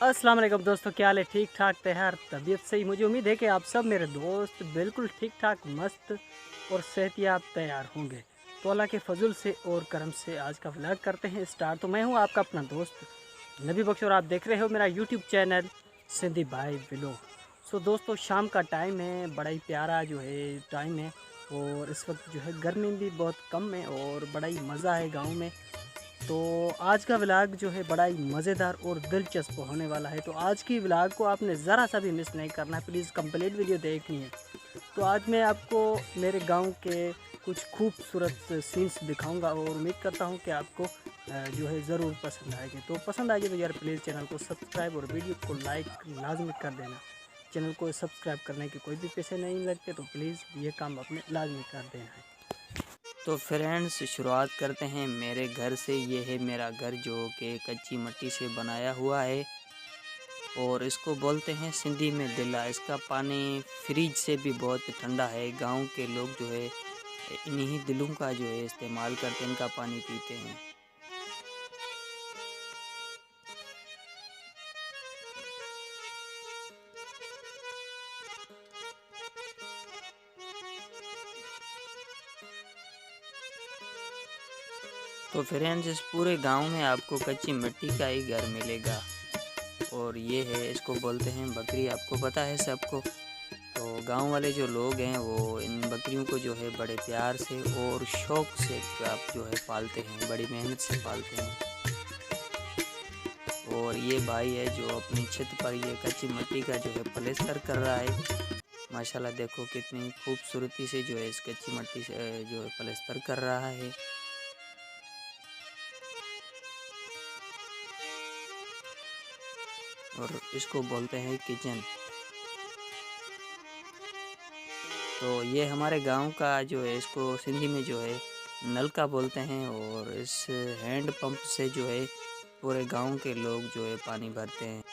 अस्सलाम वालेकुम दोस्तों, क्या हाल है? ठीक ठाक तैयार तबीयत सही। मुझे उम्मीद है कि आप सब मेरे दोस्त बिल्कुल ठीक ठाक मस्त और सेहतियाब तैयार होंगे। तो अल्लाह के फजल से और करम से आज का व्लॉग करते हैं स्टार्ट। तो मैं हूं आपका अपना दोस्त नबी बख्श और आप देख रहे हो मेरा यूट्यूब चैनल सिंधी भाई व्लॉग। सो दोस्तों, शाम का टाइम है, बड़ा ही प्यारा जो है टाइम है और इस वक्त जो है गर्मी भी बहुत कम है और बड़ा ही मज़ा है गाँव में। तो आज का व्लॉग जो है बड़ा ही मज़ेदार और दिलचस्प होने वाला है। तो आज की व्लॉग को आपने ज़रा सा भी मिस नहीं करना है, प्लीज़ कंप्लीट वीडियो देखनी है। तो आज मैं आपको मेरे गांव के कुछ खूबसूरत सीन्स दिखाऊंगा और उम्मीद करता हूं कि आपको जो है ज़रूर पसंद आएगी। तो पसंद आएगी तो यार प्लीज़ चैनल को सब्सक्राइब और वीडियो को लाइक लाजमी कर देना। चैनल को सब्सक्राइब करने के कोई भी पैसे नहीं लगते, तो प्लीज़ ये काम अपने लाजमी कर देना है। तो फ्रेंड्स, शुरुआत करते हैं मेरे घर से। ये है मेरा घर जो कि कच्ची मिट्टी से बनाया हुआ है और इसको बोलते हैं सिंधी में दिला। इसका पानी फ्रिज से भी बहुत ठंडा है। गांव के लोग जो है इन्हीं दिलों का जो है इस्तेमाल करके इनका पानी पीते हैं। तो फ्रेंड्स, इस पूरे गांव में आपको कच्ची मिट्टी का ही घर मिलेगा और ये है, इसको बोलते हैं बकरी। आपको पता है सबको। तो गांव वाले जो लोग हैं वो इन बकरियों को जो है बड़े प्यार से और शौक़ से आप जो है पालते हैं, बड़ी मेहनत से पालते हैं। और ये भाई है जो अपनी छत पर ये कच्ची मिट्टी का जो है प्लास्टर कर रहा है। माशाल्लाह, देखो कितनी खूबसूरती से जो है इस कच्ची मिट्टी से जो है प्लास्टर कर रहा है। और इसको बोलते हैं किचन। तो ये हमारे गांव का जो है, इसको सिंधी में जो है नलका बोलते हैं और इस हैंड पंप से जो है पूरे गांव के लोग जो है पानी भरते हैं।